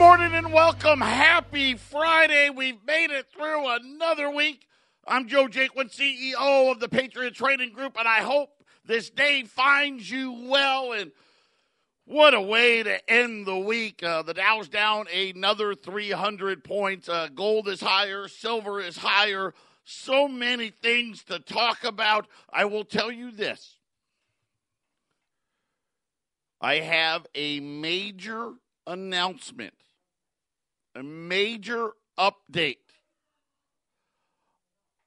morning and welcome. Happy Friday. We've made it through another week. I'm Joe Jaquint, CEO of the Patriot Trading Group, and I hope this day finds you well. And what a way to end the week. The Dow's down another 300 points. Gold is higher. Silver is higher. So many things to talk about. I will tell you this. I have a major announcement, a major update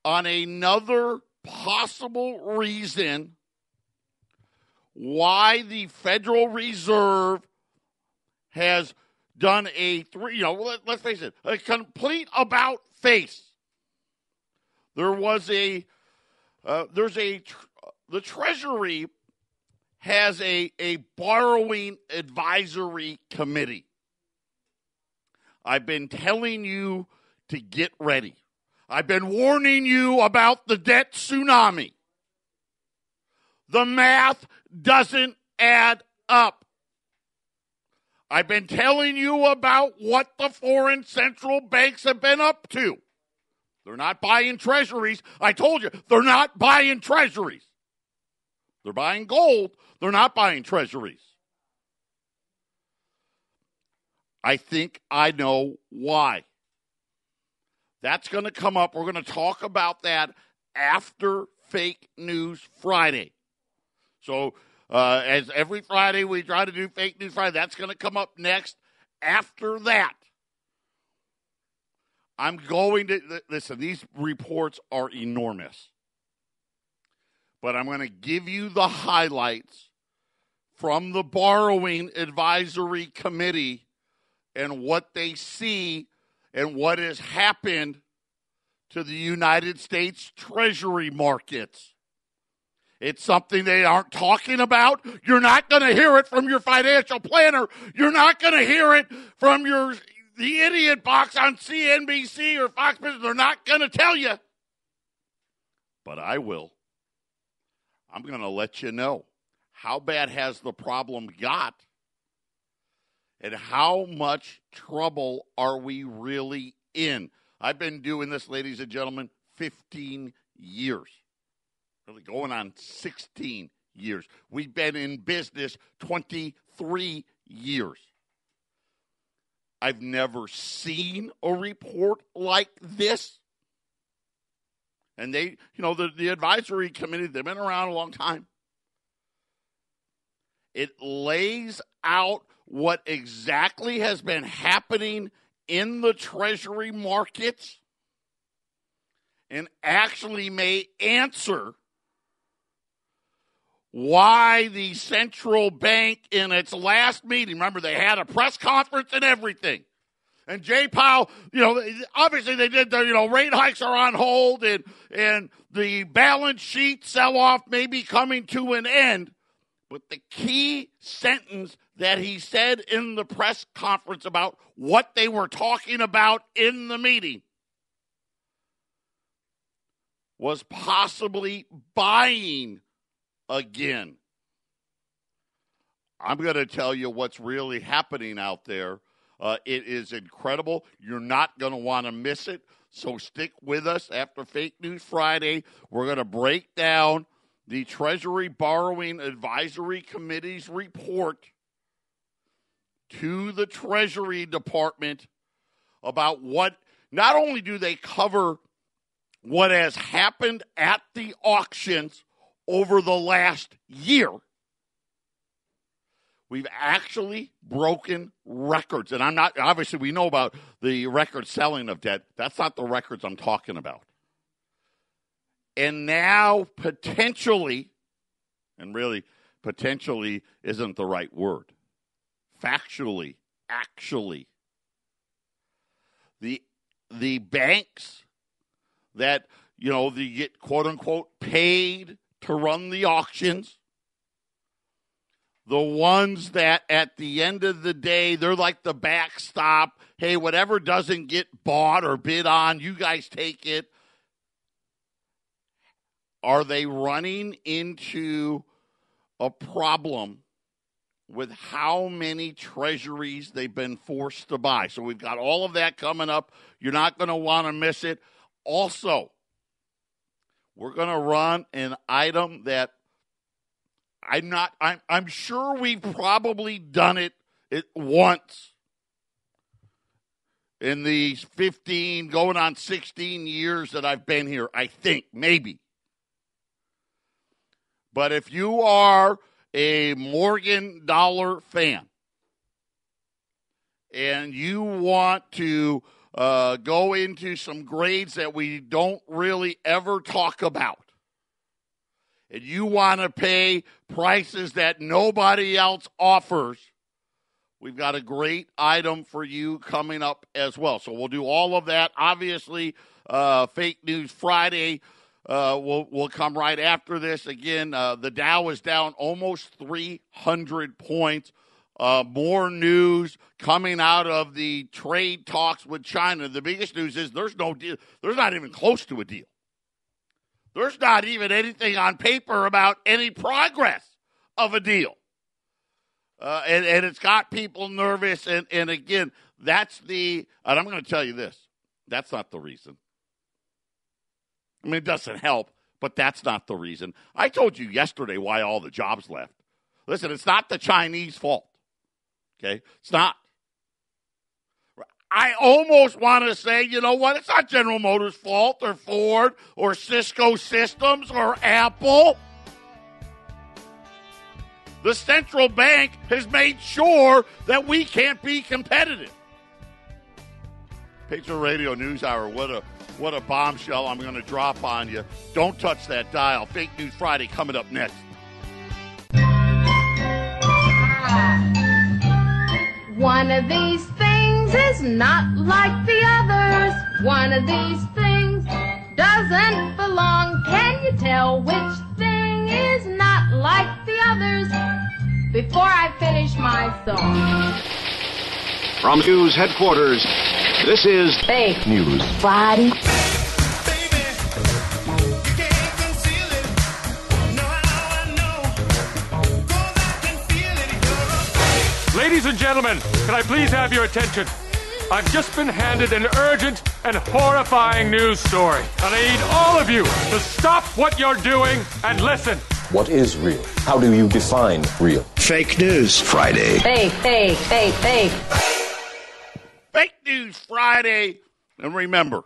on another possible reason why the Federal Reserve has done let's face it, a complete about face. The Treasury has a borrowing advisory committee. I've been telling you to get ready. I've been warning you about the debt tsunami. The math doesn't add up. I've been telling you about what the foreign central banks have been up to. They're not buying treasuries. I told you, they're not buying treasuries. They're buying gold. They're not buying treasuries. I think I know why. That's going to come up. We're going to talk about that after Fake News Friday. So as every Friday we try to do Fake News Friday, that's going to come up next. After that, I'm going to, listen, these reports are enormous. But I'm going to give you the highlights from the Borrowing Advisory Committee and what they see and what has happened to the United States Treasury markets. It's something they aren't talking about. You're not going to hear it from your financial planner. You're not going to hear it from the idiot box on CNBC or Fox Business. They're not going to tell you. But I will. I'm going to let you know. How bad has the problem got? And how much trouble are we really in? I've been doing this, ladies and gentlemen, 15 years. Really going on 16 years. We've been in business 23 years. I've never seen a report like this. And they, the advisory committee, they've been around a long time. It lays out what exactly has been happening in the Treasury markets and actually may answer why the central bank in its last meeting, remember they had a press conference and everything. And Jay Powell, obviously they did the, rate hikes are on hold and the balance sheet sell-off may be coming to an end. But the key sentence that he said in the press conference about what they were talking about in the meeting was possibly buying again. I'm going to tell you what's really happening out there. It is incredible. You're not going to want to miss it. So stick with us after Fake News Friday. We're going to break down the Treasury Borrowing Advisory Committee's report to the Treasury Department about what, not only do they cover what has happened at the auctions over the last year, we've actually broken records. And I'm not, obviously we know about the record selling of debt. That's not the records I'm talking about. And now potentially, and really potentially isn't the right word, factually, actually, the banks that, they get quote-unquote paid to run the auctions, the ones that at the end of the day, they're like the backstop. Hey, whatever doesn't get bought or bid on, you guys take it. Are they running into a problem with how many treasuries they've been forced to buy. So we've got all of that coming up. You're not going to want to miss it. Also, we're going to run an item that I'm sure we've probably done it once in these 15, going on 16 years that I've been here, I think, maybe. But if you are a Morgan Dollar fan and you want to go into some grades that we don't really ever talk about, and you want to pay prices that nobody else offers, we've got a great item for you coming up as well. So we'll do all of that. Obviously, Fake News Friday will come right after this. Again, the Dow is down almost 300 points. More news coming out of the trade talks with China. The biggest news is there's no deal. There's not even close to a deal. There's not even anything on paper about any progress of a deal. And it's got people nervous. And again, and I'm going to tell you this, that's not the reason. I mean, it doesn't help, but that's not the reason. I told you yesterday why all the jobs left. Listen, it's not the Chinese fault. Okay? It's not. I almost want to say, you know what? It's not General Motors' fault or Ford or Cisco Systems or Apple. The central bank has made sure that we can't be competitive. Patriot Radio News Hour, what a bombshell I'm going to drop on you. Don't touch that dial. Fake News Friday coming up next. One of these things is not like the others. One of these things doesn't belong. Can you tell which thing is not like the others? Before I finish my song. From News Headquarters, this is Fake News Friday. Ladies and gentlemen, can I please have your attention? I've just been handed an urgent and horrifying news story. And I need all of you to stop what you're doing and listen. What is real? How do you define real? Fake News Friday. Fake. Fake News Friday. And remember,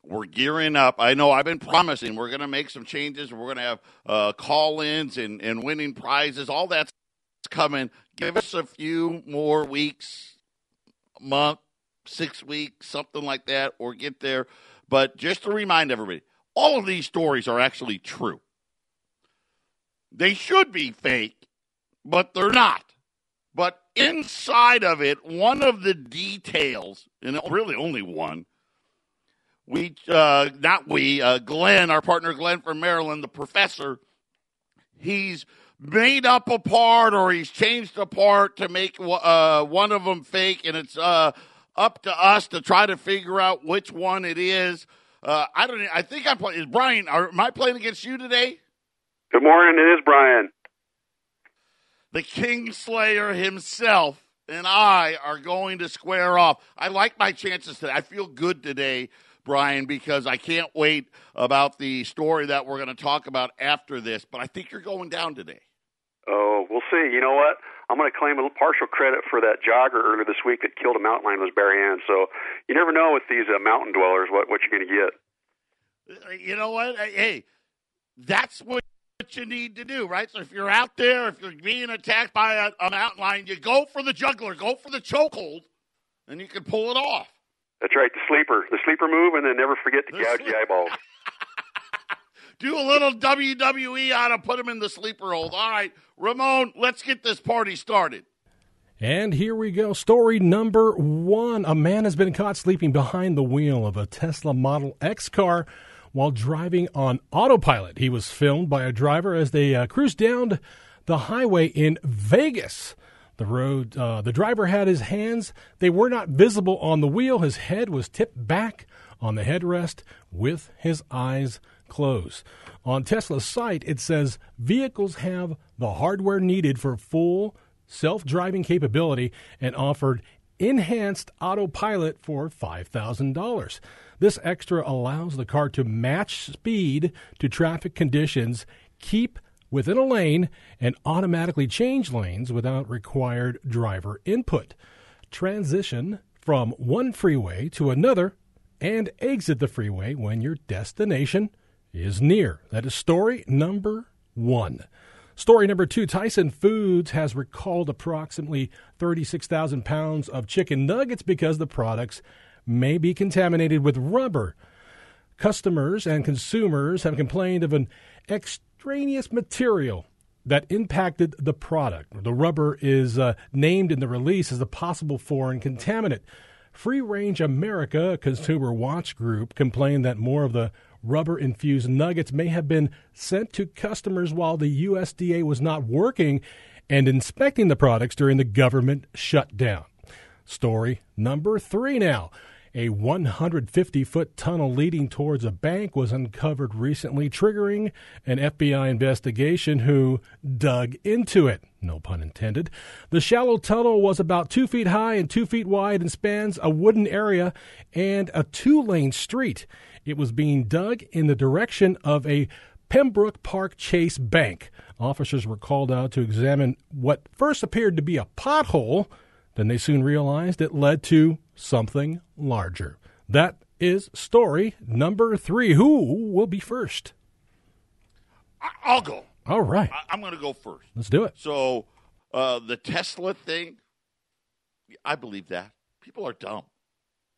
we're gearing up. I know I've been promising we're going to make some changes. We're going to have call-ins and winning prizes. All that's coming. Give us a few more weeks, month, 6 weeks, something like that, or get there. But just to remind everybody, all of these stories are actually true. They should be fake, but they're not. But inside of it, one of the details, and really only one, Glenn, our partner Glenn from Maryland, the professor, he's made up a part or he's changed a part to make one of them fake, and it's up to us to try to figure out which one it is. I think I'm playing. Is Brian? Am I playing against you today? Good morning. It is Brian. The Kingslayer himself and I are going to square off. I like my chances today. I feel good today, Brian, because I can't wait about the story that we're going to talk about after this. But I think you're going down today. Oh, we'll see. You know what? I'm going to claim a little partial credit for that jogger earlier this week that killed a mountain lion was Barry Ann. So you never know with these mountain dwellers what you're going to get. You know what? Hey, that's what you need to do, right? So if you're out there, if you're being attacked by a mountain lion, you go for the juggler, go for the chokehold, and you can pull it off. That's right, the sleeper move, and then never forget to gouge the eyeballs. Do a little WWE on him, put him in the sleeper hold. All right, Ramon, let's get this party started. And here we go. Story number one. A man has been caught sleeping behind the wheel of a Tesla Model X car while driving on autopilot. He was filmed by a driver as they cruised down the highway in Vegas. The driver had his hands. They were not visible on the wheel. His head was tipped back on the headrest with his eyes closed. On Tesla's site, it says vehicles have the hardware needed for full self-driving capability and offered enhanced autopilot for $5,000. This extra allows the car to match speed to traffic conditions, keep within a lane, and automatically change lanes without required driver input. Transition from one freeway to another and exit the freeway when your destination is near. That is story number 1. Story number 2, Tyson Foods has recalled approximately 36,000 pounds of chicken nuggets because the products may be contaminated with rubber. Customers and consumers have complained of an extraneous material that impacted the product. The rubber is named in the release as a possible foreign contaminant. Free Range America, a consumer watch group, complained that more of the rubber-infused nuggets may have been sent to customers while the USDA was not working and inspecting the products during the government shutdown. Story number 3 now. A 150-foot tunnel leading towards a bank was uncovered recently, triggering an FBI investigation who dug into it. No pun intended. The shallow tunnel was about 2 feet high and 2 feet wide and spans a wooden area and a 2-lane street. It was being dug in the direction of a Pembroke Park Chase Bank. Officers were called out to examine what first appeared to be a pothole. Then they soon realized it led to something larger. That is story number 3. Who will be first? I'll go. All right. I'm going to go first. Let's do it. So the Tesla thing, I believe that. People are dumb,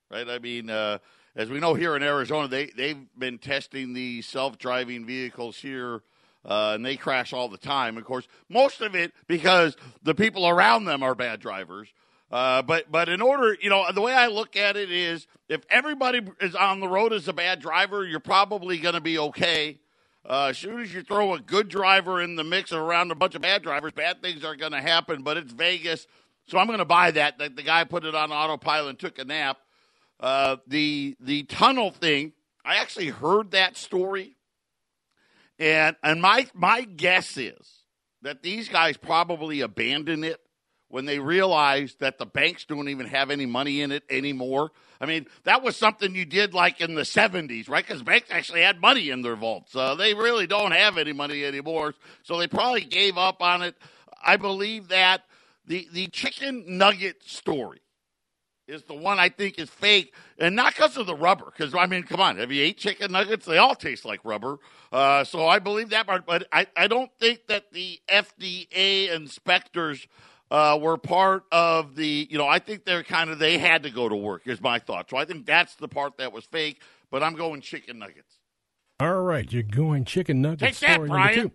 right? I mean, as we know here in Arizona, they've been testing the self-driving vehicles here, and they crash all the time. Of course, most of it because the people around them are bad drivers. But in order, the way I look at it is if everybody is on the road as a bad driver, you're probably going to be okay. As soon as you throw a good driver in the mix around a bunch of bad drivers, bad things are going to happen, but it's Vegas. So I'm going to buy that. The guy put it on autopilot and took a nap. The tunnel thing, I actually heard that story. And my guess is that these guys probably abandoned it when they realized that the banks don't even have any money in it anymore. I mean, that was something you did like in the 70s, right? Because banks actually had money in their vaults. They really don't have any money anymore, so they probably gave up on it. I believe that the chicken nugget story is the one I think is fake, and not because of the rubber. Because, I mean, come on, have you ate chicken nuggets? They all taste like rubber. So I believe that part, but I don't think that the FDA inspectors were part of the, I think they had to go to work, is my thought. So I think that's the part that was fake, but I'm going chicken nuggets. All right, you're going chicken nuggets. Take that, Brian.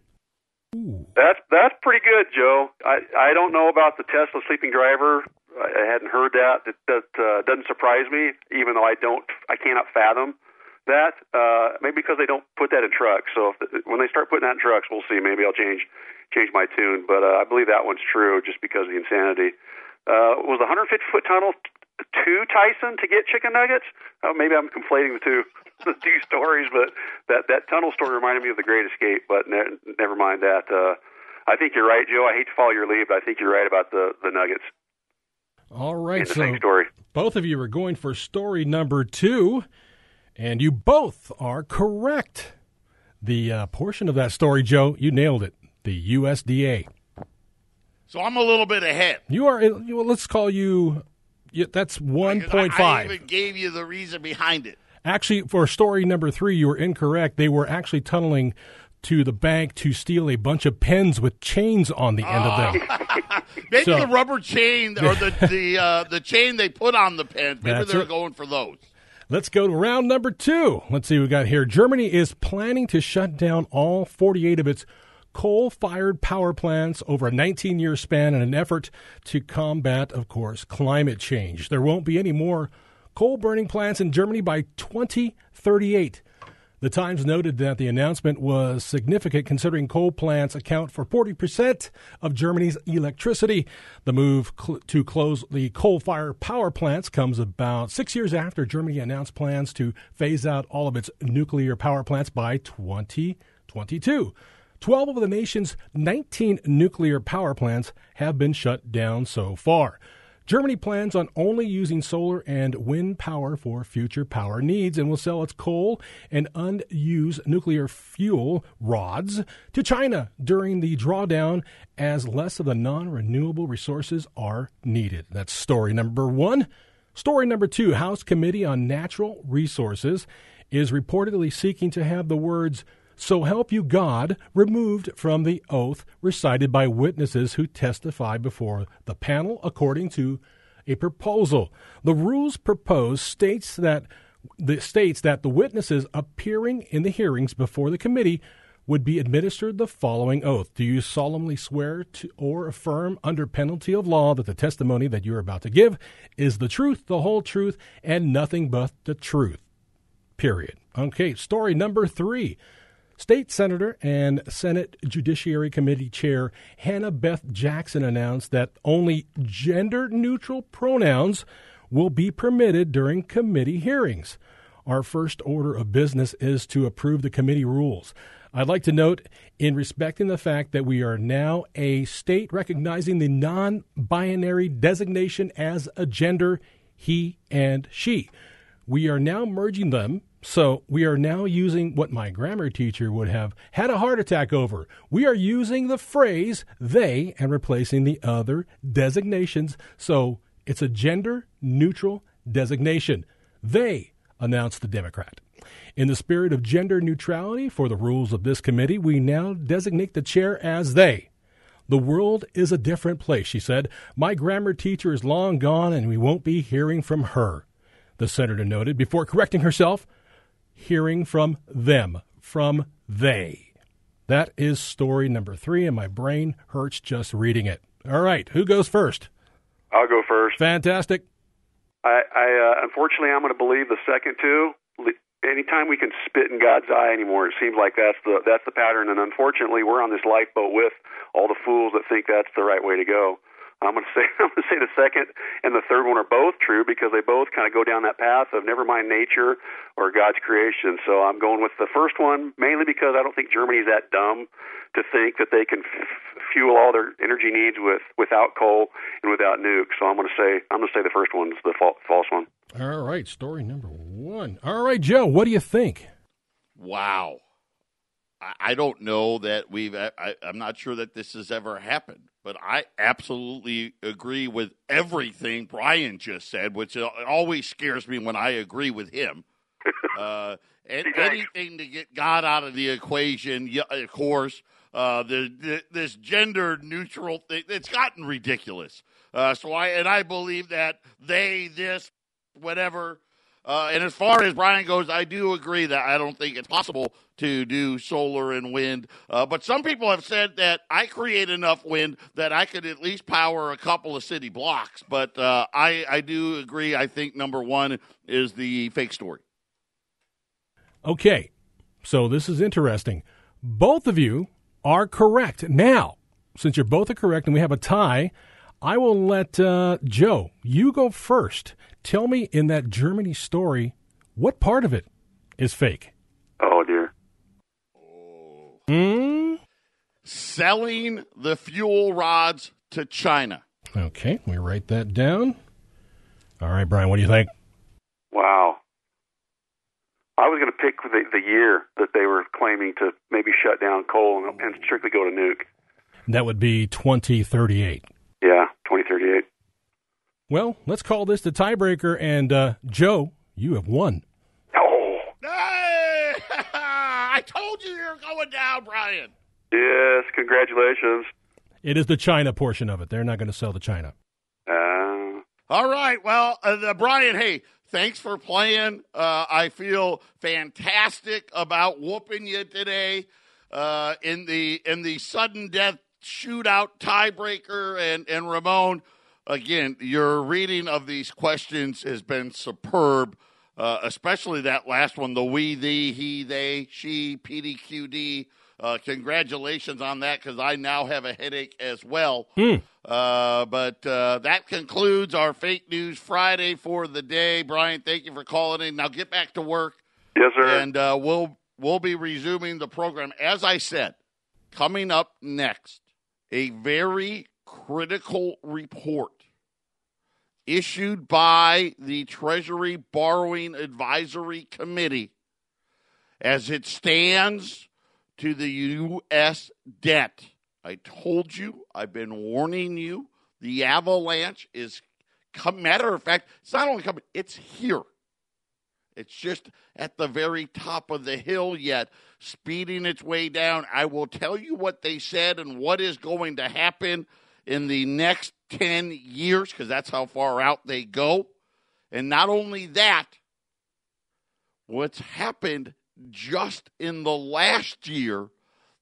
Ooh. That's pretty good, Joe. I don't know about the Tesla sleeping driver. I hadn't heard that. That doesn't surprise me, even though I cannot fathom that. Maybe because they don't put that in trucks. So when they start putting that in trucks, we'll see. Maybe I'll change my tune. But I believe that one's true just because of the insanity. Was the 150-foot tunnel to Tyson to get chicken nuggets? Maybe I'm conflating the two stories, but that tunnel story reminded me of the Great Escape. But never mind that. I think you're right, Joe. I hate to follow your lead, but I think you're right about the nuggets. All right, so story. Both of you are going for story number 2, and you both are correct. The portion of that story, Joe, you nailed it. The USDA. So I'm a little bit ahead. You are. Let's call you. That's 1.5. I even gave you the reason behind it. Actually, for story number 3, you were incorrect. They were actually tunneling to the bank to steal a bunch of pens with chains on the end of them. Maybe the rubber chain or the chain they put on the pens. Maybe they're going for those. Let's go to round number 2. Let's see what we got here. Germany is planning to shut down all 48 of its coal-fired power plants over a 19-year span in an effort to combat, of course, climate change. There won't be any more coal-burning plants in Germany by 2038. The Times noted that the announcement was significant considering coal plants account for 40% of Germany's electricity. The move to close the coal-fired power plants comes about 6 years after Germany announced plans to phase out all of its nuclear power plants by 2022. 12 of the nation's 19 nuclear power plants have been shut down so far. Germany plans on only using solar and wind power for future power needs and will sell its coal and unused nuclear fuel rods to China during the drawdown as less of the non-renewable resources are needed. That's story number one. Story number two, House Committee on Natural Resources is reportedly seeking to have the words "So help you God" removed from the oath recited by witnesses who testify before the panel, according to a proposal. The rules proposed states that the witnesses appearing in the hearings before the committee would be administered the following oath. Do you solemnly swear to or affirm under penalty of law that the testimony that you're about to give is the truth, the whole truth, and nothing but the truth? Period. Okay, story number three. State Senator and Senate Judiciary Committee Chair Hannah Beth Jackson announced that only gender-neutral pronouns will be permitted during committee hearings. Our first order of business is to approve the committee rules. I'd like to note, in respecting the fact that we are now a state recognizing the non-binary designation as a gender, he and she. We are now merging them. So we are now using what my grammar teacher would have had a heart attack over. We are using the phrase they and replacing the other designations. So it's a gender-neutral designation. They, announced the Democrat. In the spirit of gender neutrality for the rules of this committee, we now designate the chair as they. The world is a different place, she said. My grammar teacher is long gone and we won't be hearing from her, the senator noted before correcting herself. Hearing from them, from they. That is story number three, and my brain hurts just reading it. All right, who goes first? I'll go first. Fantastic. I unfortunately, I'm going to believe the second two. Anytime we can spit in God's eye anymore, it seems like that's the pattern. And unfortunately, we're on this lifeboat with all the fools that think that's the right way to go. I'm going to say the second and the third one are both true because they both kind of go down that path of never mind nature or God's creation. So I'm going with the first one mainly because I don't think Germany's that dumb to think that they can fuel all their energy needs without coal and without nukes. So I'm going to say the first one's the false one. All right, story number one. All right, Joe, what do you think? Wow. I don't know that I'm not sure that this has ever happened, but I absolutely agree with everything Brian just said, which always scares me when I agree with him. Anything to get God out of the equation, yeah, of course. This gender neutral thing, it's gotten ridiculous. I believe that they, this, whatever. And as far as Brian goes, I do agree that I don't think it's possible to do solar and wind. But some people have said that I create enough wind that I could at least power a couple of city blocks. But I do agree. I think number one is the fake story. Okay, so this is interesting. Both of you are correct. Now, since you're both correct and we have a tie, I will let Joe, you go first. Tell me in that Germany story, what part of it is fake? Oh, dear. Selling the fuel rods to China. Okay, we write that down. All right, Brian, what do you think? Wow. I was going to pick the year that they were claiming to maybe shut down coal and strictly go to nuke. That would be 2038. Yeah, 2038. Well, let's call this the tiebreaker, and Joe, you have won. Oh! Hey! I told you were going down, Brian. Yes, congratulations. It is the China portion of it. They're not going to sell to China. All right. Well, Brian, hey, thanks for playing. I feel fantastic about whooping you today in the sudden death shootout tiebreaker. And Ramon, again, your reading of these questions has been superb, especially that last one, the we, thee, he, they, she, PDQD. Congratulations on that, because I now have a headache as well. But that concludes our Fake News Friday for the day. Brian, thank you for calling in. Now get back to work. Yes, sir. And we'll be resuming the program. As I said, Coming up next, a very critical report issued by the Treasury Borrowing Advisory Committee as it stands to the U.S. debt. I told you, I've been warning you, the avalanche is coming. Matter of fact, it's not only coming, it's here. It's just at the very top of the hill yet, speeding its way down. I will tell you what they said and what is going to happen in the next 10 years, because that's how far out they go. And not only that, what's happened just in the last year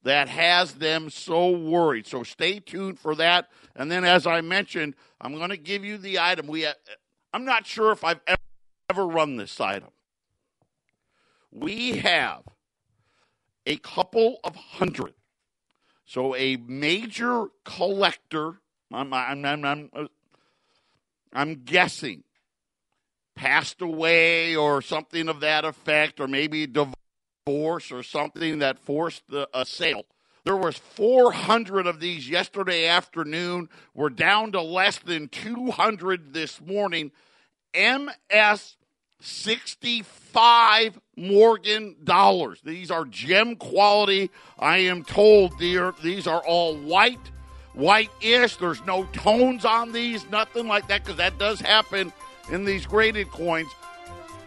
that has them so worried. So stay tuned for that. And then, as I mentioned, I'm going to give you the item. I'm not sure if I've ever run this item. We have a couple of hundred. So a major collector, I'm guessing, passed away or something of that effect, or maybe divorce or something that forced a sale. There was 400 of these yesterday afternoon. We're down to less than 200 this morning. MS 65 Morgan dollars. These are gem quality. I am told these are all white-ish. There's no tones on these, nothing like that, because that does happen in these graded coins.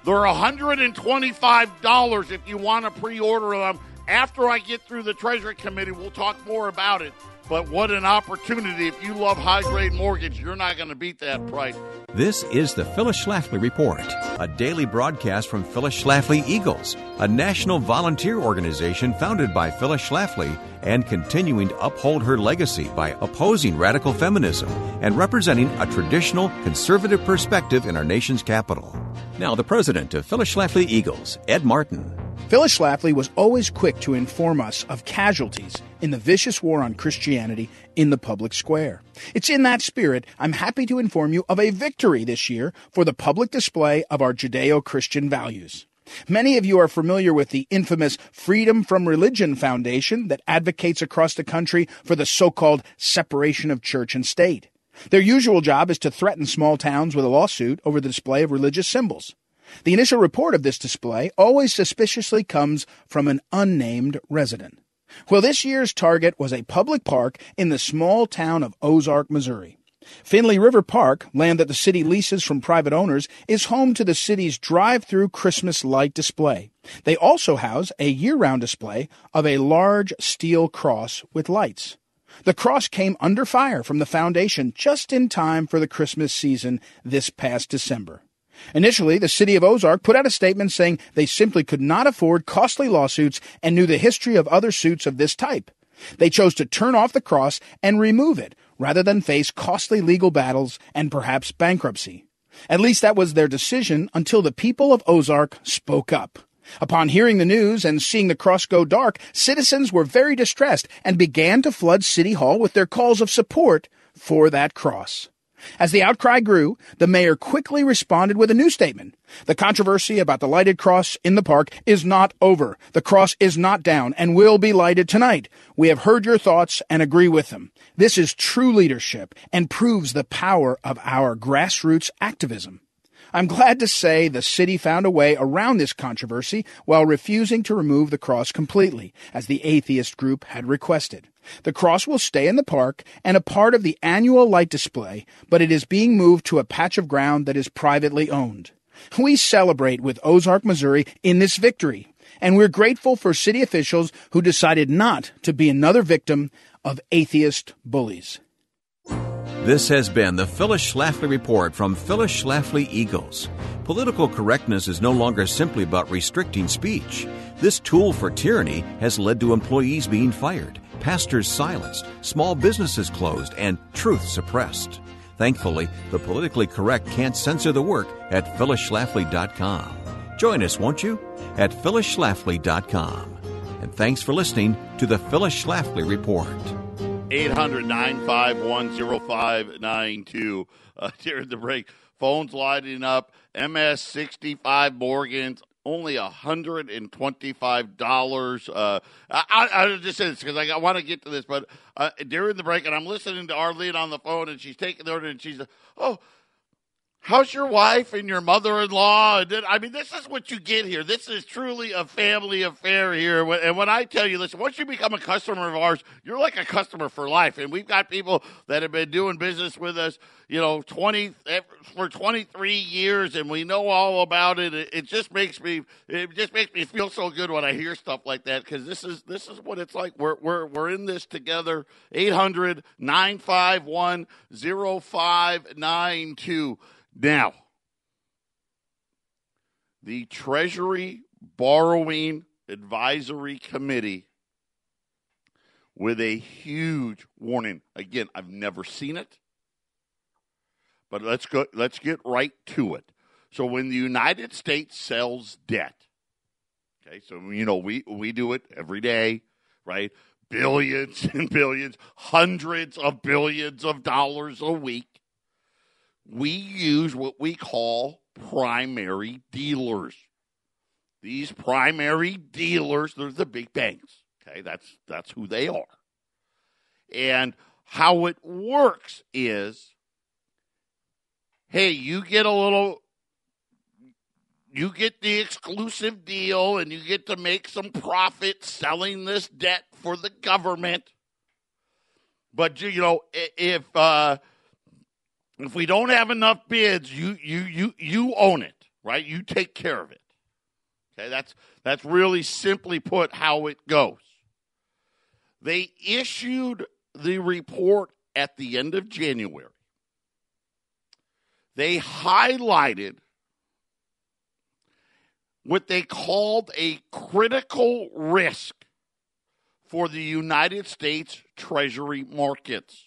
They're $125 if you want to pre-order them. After I get through the Treasury Committee, we'll talk more about it. But what an opportunity. If you love high-grade mortgage, you're not going to beat that price. This is the Phyllis Schlafly Report, a daily broadcast from Phyllis Schlafly Eagles, a national volunteer organization founded by Phyllis Schlafly and continuing to uphold her legacy by opposing radical feminism and representing a traditional conservative perspective in our nation's capital. Now, the president of Phyllis Schlafly Eagles, Ed Martin. Phyllis Schlafly was always quick to inform us of casualties in the vicious war on Christianity in the public square. It's in that spirit I'm happy to inform you of a victory this year for the public display of our Judeo-Christian values. Many of you are familiar with the infamous Freedom from Religion Foundation that advocates across the country for the so-called separation of church and state. Their usual job is to threaten small towns with a lawsuit over the display of religious symbols. The initial report of this display always suspiciously comes from an unnamed resident. Well, this year's target was a public park in the small town of Ozark, Missouri. Finley River Park, land that the city leases from private owners, is home to the city's drive-through Christmas light display. They also house a year-round display of a large steel cross with lights. The cross came under fire from the foundation just in time for the Christmas season this past December. Initially, the city of Ozark put out a statement saying they simply could not afford costly lawsuits and knew the history of other suits of this type. They chose to turn off the cross and remove it, rather than face costly legal battles and perhaps bankruptcy. At least that was their decision until the people of Ozark spoke up. Upon hearing the news and seeing the cross go dark, citizens were very distressed and began to flood City Hall with their calls of support for that cross. As the outcry grew, the mayor quickly responded with a new statement. The controversy about the lighted cross in the park is not over. The cross is not down and will be lighted tonight. We have heard your thoughts and agree with them. This is true leadership and proves the power of our grassroots activism. I'm glad to say the city found a way around this controversy while refusing to remove the cross completely, as the atheist group had requested. The cross will stay in the park and a part of the annual light display, but it is being moved to a patch of ground that is privately owned. We celebrate with Ozark, Missouri in this victory, and we're grateful for city officials who decided not to be another victim of atheist bullies. This has been the Phyllis Schlafly Report from Phyllis Schlafly Eagles. Political correctness is no longer simply about restricting speech. This tool for tyranny has led to employees being fired, pastors silenced, small businesses closed, and truth suppressed. Thankfully, the politically correct can't censor the work at phyllisschlafly.com. Join us, won't you? At phyllisschlafly.com. And thanks for listening to the Phyllis Schlafly Report. 800-951-0592. During the break, phones lighting up. MS 65 Morgans. only $125. I just say this because I want to get to this, but during the break, and I'm listening to Arlene on the phone, and she's taking the order, and she's, oh, how's your wife and your mother-in-law? And I mean, this is what you get here. This is truly a family affair here. And when I tell you, listen, once you become a customer of ours, you're like a customer for life. And we've got people that have been doing business with us, for 23 years, and we know all about it. It just makes me feel so good when I hear stuff like that, because this is what it's like. We're in this together. 800-951-0592. Now, the Treasury Borrowing Advisory Committee with a huge warning. Again, I've never seen it, but let's get right to it. So when the United States sells debt, okay, so we do it every day, right? Billions and billions, hundreds of billions of dollars a week. We use what we call primary dealers. These primary dealers, they're the big banks. Okay, that's who they are. And how it works is, hey, you get the exclusive deal, and you get to make some profit selling this debt for the government. But if we don't have enough bids, you own it, right? You take care of it. Okay, that's really simply put how it goes. They issued the report at the end of January. They highlighted what they called a critical risk for the United States Treasury markets.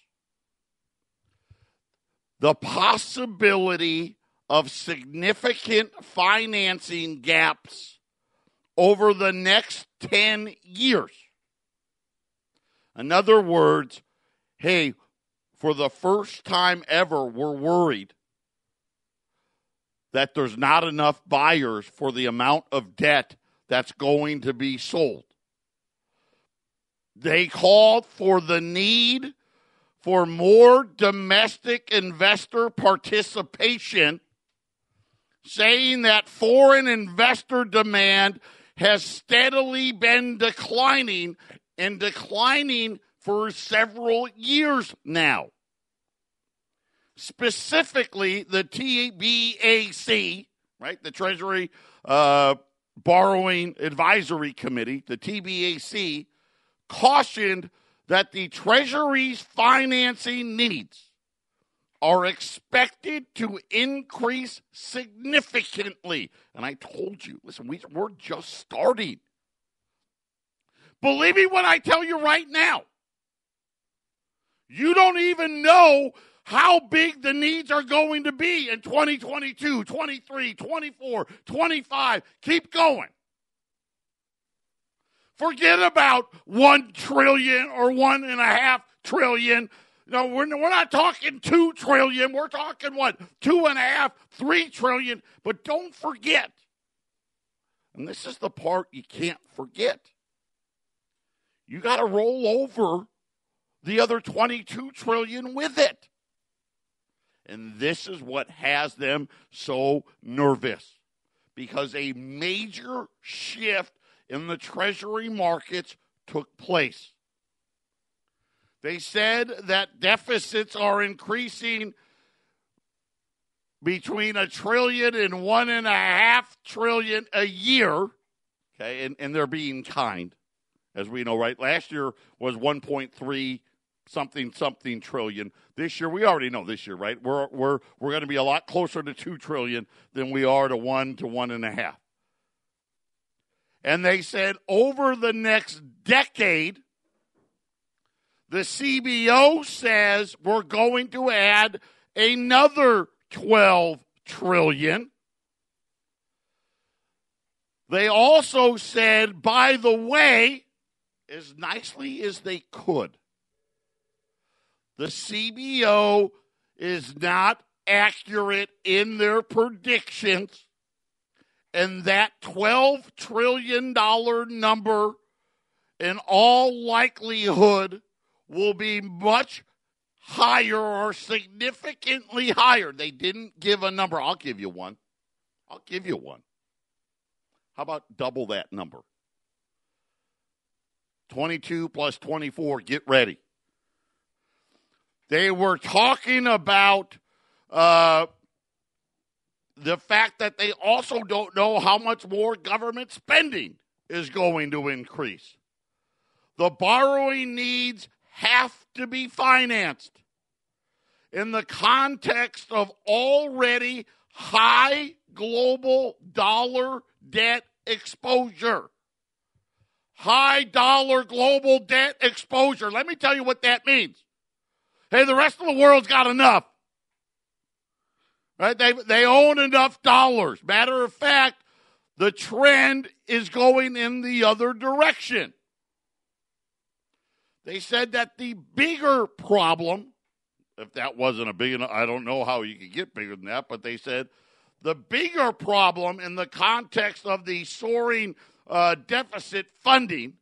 The possibility of significant financing gaps over the next 10 years. In other words, hey, for the first time ever, we're worried that there's not enough buyers for the amount of debt that's going to be sold. They called for the need for more domestic investor participation, saying that foreign investor demand has steadily been declining for several years now. Specifically, the TBAC, right, the Treasury Borrowing Advisory Committee, the TBAC, cautioned that the Treasury's financing needs are expected to increase significantly. And I told you, listen, we're just starting. Believe me when I tell you right now, you don't even know how big the needs are going to be in 2022, 23, 24, 25. Keep going. Forget about 1 trillion or 1.5 trillion. No, we're not talking 2 trillion. We're talking 2.5, 3 trillion. But don't forget, and this is the part you can't forget, you got to roll over the other 22 trillion with it. And this is what has them so nervous, because a major shift in the Treasury markets took place. They said that deficits are increasing between $1 trillion and $1.5 trillion a year. Okay, and they're being kind, as we know, right? Last year was 1.3 something trillion. This year, we already know this year, right? We're going to be a lot closer to 2 trillion than we are to 1 to 1.5. And they said over the next decade, the CBO says we're going to add another 12 trillion. They also said, by the way, as nicely as they could, the CBO is not accurate in their predictions, And that $12 trillion number, in all likelihood, will be much higher or significantly higher. They didn't give a number. I'll give you one. How about double that number? 22 plus 24, get ready. They were talking about the fact that they also don't know how much more government spending is going to increase. The borrowing needs have to be financed in the context of already high global dollar debt exposure. High dollar global debt exposure. Let me tell you what that means. Hey, the rest of the world's got enough. Right? They own enough dollars. Matter of fact, the trend is going in the other direction. They said that the bigger problem, if that wasn't a big enough, I don't know how you could get bigger than that, but they said the bigger problem in the context of the soaring deficit funding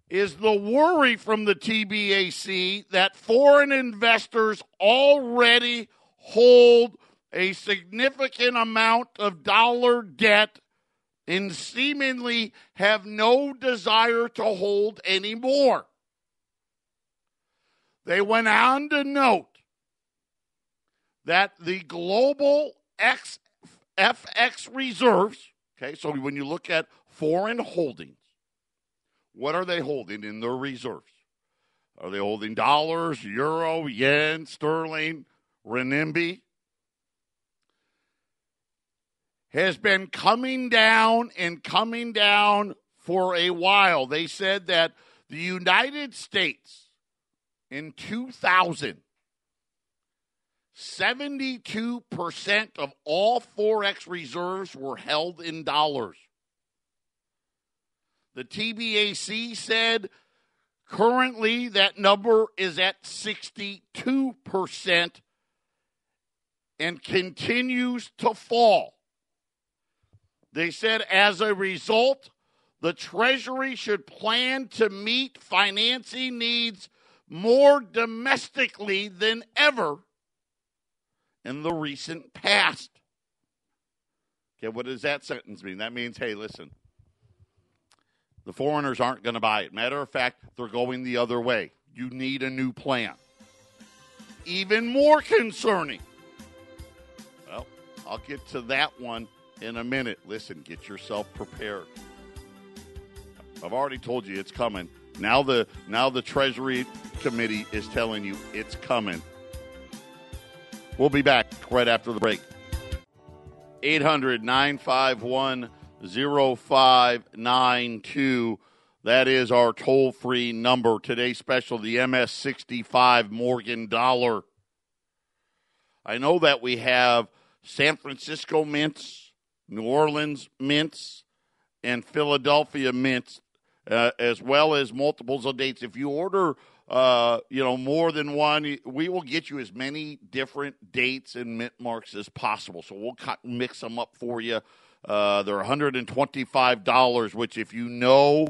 is the worry from the TBAC that foreign investors already hold a significant amount of dollar debt and seemingly have no desire to hold any more. They went on to note that the global FX reserves, okay, so when you look at foreign holdings, what are they holding in their reserves? Are they holding dollars, euro, yen, sterling, renminbi? Has been coming down for a while. They said that the United States in 2000, 72% of all Forex reserves were held in dollars. The TBAC said currently that number is at 62% and continues to fall. They said as a result, the Treasury should plan to meet financing needs more domestically than ever in the recent past. Okay, what does that sentence mean? That means, hey, listen, the foreigners aren't going to buy it. Matter of fact, they're going the other way. You need a new plan. Even more concerning. Well, I'll get to that one in a minute. Listen, get yourself prepared. I've already told you it's coming. Now the Treasury Committee is telling you it's coming. We'll be back right after the break. 800-951-0592. That is our toll-free number. Today's special, the MS65 Morgan dollar. I know that we have San Francisco mints, New Orleans mints, and Philadelphia mints, as well as multiples of dates. If you order, more than one, we will get you as many different dates and mint marks as possible. So we'll mix them up for you. They're $125, which if you know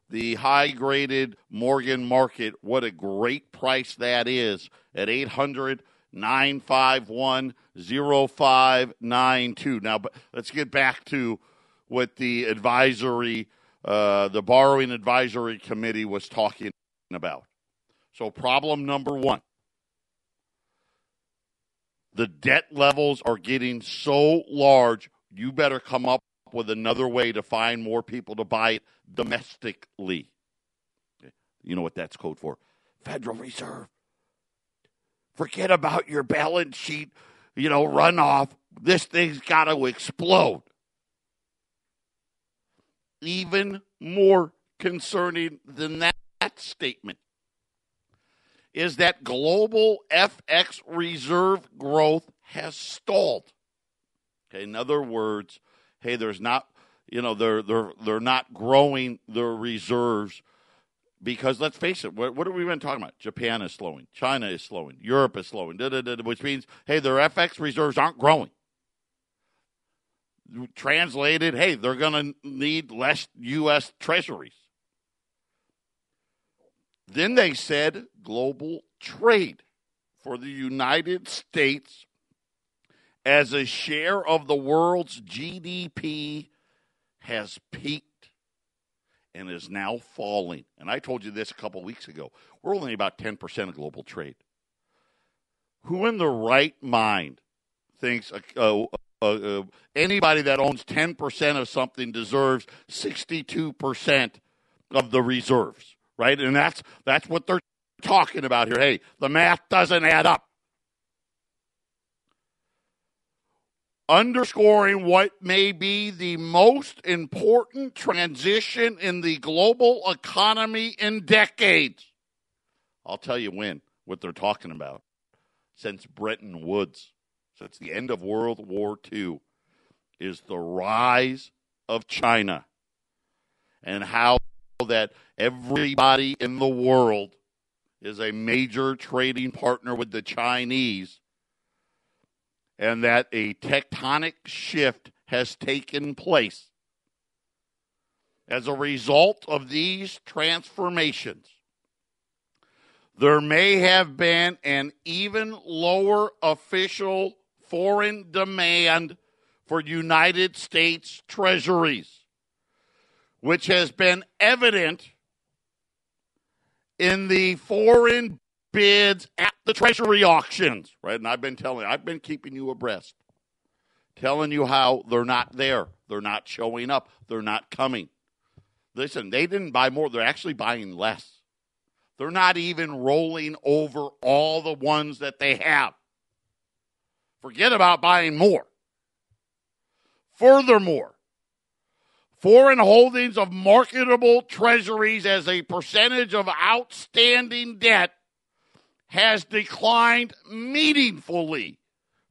the high-graded Morgan market, what a great price that is at 800-951-0592. Now, but let's get back to what the advisory, the borrowing advisory committee was talking about. So problem number one, the debt levels are getting so large, you better come up with another way to find more people to buy it domestically. You know what that's code for? Federal Reserve. Forget about your balance sheet, runoff. This thing's got to explode. Even more concerning than that statement is that global FX reserve growth has stalled. Okay, in other words, hey, there's not, they're not growing their reserves because let's face it, what have we been talking about? Japan is slowing, China is slowing, Europe is slowing, which means, hey, their FX reserves aren't growing. translated, hey, they're going to need less U.S. treasuries. Then they said global trade for the United States as a share of the world's GDP has peaked and is now falling. And I told you this a couple weeks ago. We're only about 10% of global trade. Who in the right mind thinks anybody that owns 10% of something deserves 62% of the reserves, right? And that's what they're talking about here. Hey, the math doesn't add up. Underscoring what may be the most important transition in the global economy in decades. I'll tell you what they're talking about. Since Bretton Woods, since the end of World War II, is the rise of China and how that everybody in the world is a major trading partner with the Chinese, and that a tectonic shift has taken place. As a result of these transformations, there may have been an even lower official foreign demand for United States treasuries, which has been evident in the foreign bids at the treasury auctions, right? And I've been keeping you abreast, telling you how they're not there. They're not showing up. They're not coming. Listen, they didn't buy more. They're actually buying less. They're not even rolling over all the ones that they have. Forget about buying more. Furthermore, foreign holdings of marketable treasuries as a percentage of outstanding debt has declined meaningfully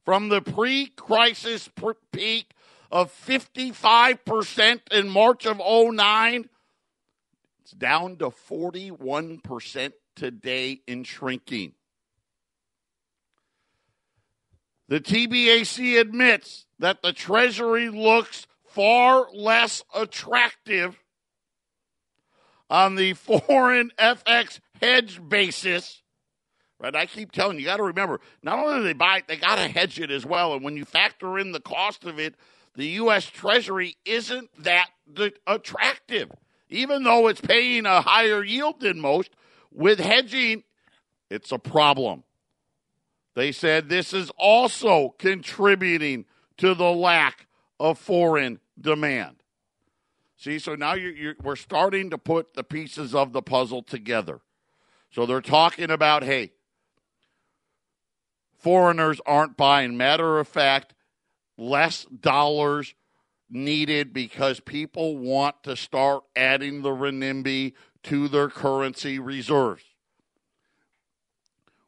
from the pre-crisis peak of 55% in March of 2009. It's down to 41% today and shrinking. The TBAC admits that the Treasury looks far less attractive on the foreign FX hedge basis. Right? I keep telling you, you got to remember, not only do they buy it, they got to hedge it as well. And when you factor in the cost of it, the U.S. Treasury isn't that attractive. Even though it's paying a higher yield than most, with hedging, it's a problem. They said this is also contributing to the lack of foreign demand. See, so now we're starting to put the pieces of the puzzle together. So they're talking about, hey, foreigners aren't buying. Matter of fact, less dollars needed because people want to start adding the renminbi to their currency reserves.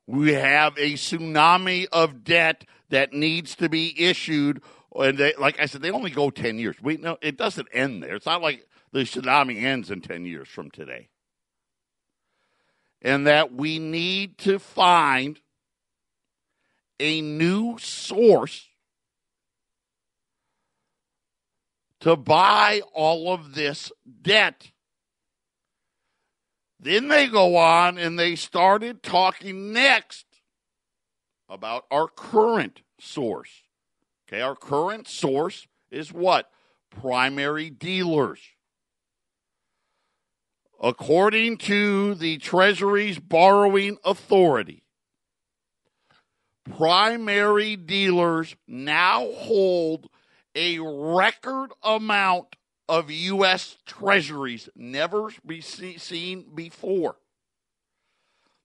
We have a tsunami of debt that needs to be issued. And like I said, they only go 10 years. It doesn't end there. It's not like the tsunami ends in 10 years from today. And that we need to find a new source to buy all of this debt. Then they go on and they started talking next about our current source. Okay, our current source is what? Primary dealers. According to the Treasury's borrowing authority, primary dealers now hold a record amount of U.S. Treasuries, never be seen before.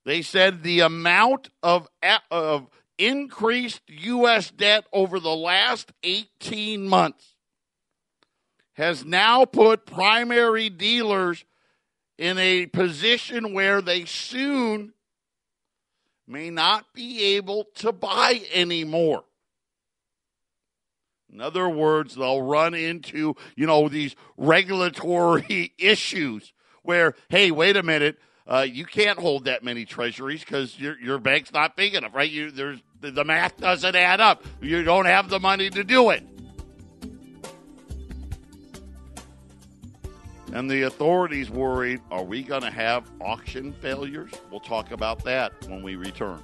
They said the amount of increased U.S. debt over the last 18 months has now put primary dealers in a position where they soon may not be able to buy anymore. In other words, they'll run into, these regulatory issues where, hey, wait a minute, you can't hold that many treasuries because your bank's not big enough, right? The math doesn't add up. You don't have the money to do it. And the authorities worried, are we going to have auction failures? We'll talk about that when we return.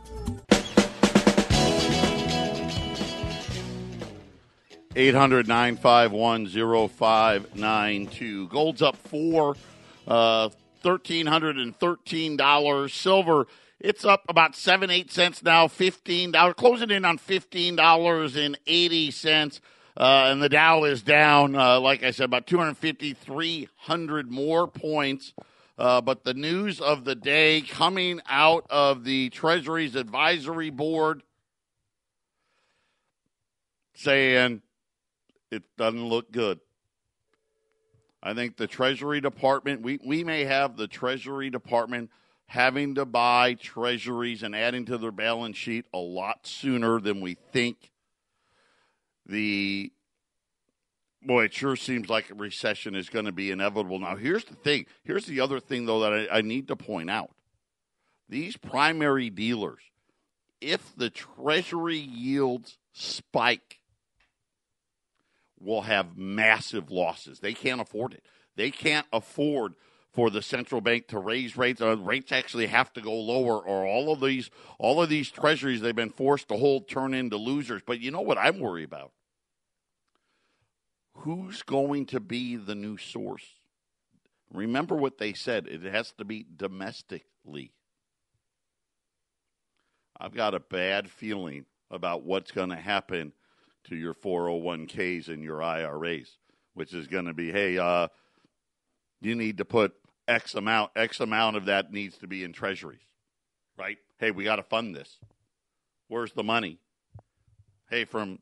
800-951-0592. Gold's up $1,313. Silver, it's up about 7-8 cents now, $15. Closing in on $15.80. And the Dow is down, like I said, about 250, 300 more points. But the news of the day coming out of the Treasury's Advisory Board saying it doesn't look good. I think the Treasury Department, we may have the Treasury Department having to buy treasuries and adding to their balance sheet a lot sooner than we think. It sure seems like a recession is going to be inevitable. Now, here's the thing. Here's the other thing, though, that I need to point out. These primary dealers, if the Treasury yields spike, will have massive losses. They can't afford it. They can't afford for the central bank to raise rates. Rates actually have to go lower, or all of these treasuries they've been forced to hold turn into losers. But you know what I'm worried about? Who's going to be the new source? Remember what they said. It has to be domestically. I've got a bad feeling about what's going to happen to your 401ks and your IRAs, which is going to be, hey, you need to put X amount of that needs to be in treasuries, right? Hey, we got to fund this. Where's the money? Hey, from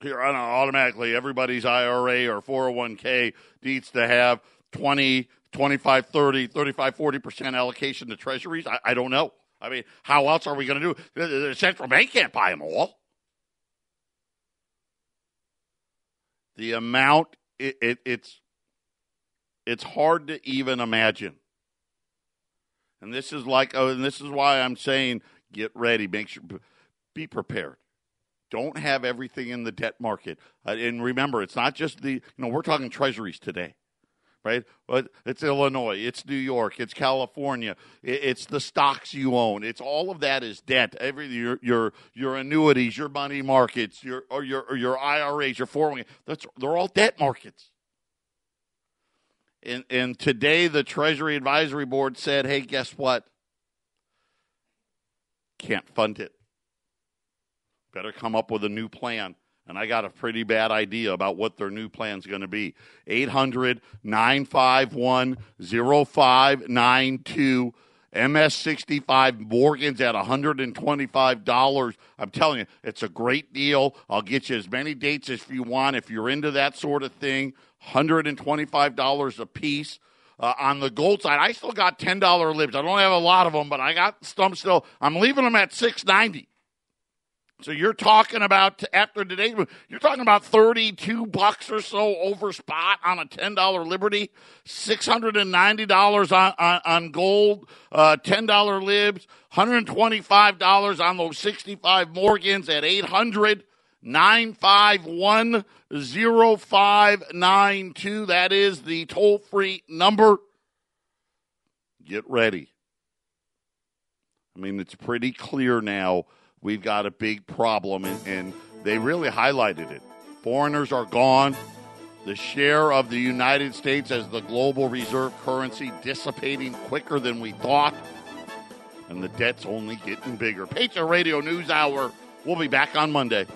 here on automatically, everybody's IRA or 401k needs to have 20, 25, 30, 35, 40% allocation to treasuries. I don't know. I mean, how else are we going to do it? The central bank can't buy them all. The amount, it's hard to even imagine. And this is why I'm saying get ready. Make sure, be prepared. Don't have everything in the debt market. And remember, it's not just we're talking treasuries today, right? But it's Illinois, it's New York, it's California, it's the stocks you own. It's all of that is debt. Your annuities, your money markets, your IRAs, your 401k, they're all debt markets. And today the Treasury Advisory Board said, hey, guess what? Can't fund it. Better come up with a new plan. And I got a pretty bad idea about what their new plan is going to be. 800-951-0592. MS65 Morgan's at $125. I'm telling you, it's a great deal. I'll get you as many dates as you want if you're into that sort of thing. $125 a piece. On the gold side, I still got $10 libs. I don't have a lot of them, but I got some still. I'm leaving them at $6.90. So you're talking about, after today, you're talking about $32 or so over spot on a $10 Liberty, $690 on gold, $10 libs, $125 on those 65 Morgans at 800-951-0592. That is the toll-free number. Get ready. I mean, it's pretty clear now. We've got a big problem, and they really highlighted it. Foreigners are gone. The share of the United States as the global reserve currency dissipating quicker than we thought, and the debt's only getting bigger. Patriot Radio News Hour. We'll be back on Monday.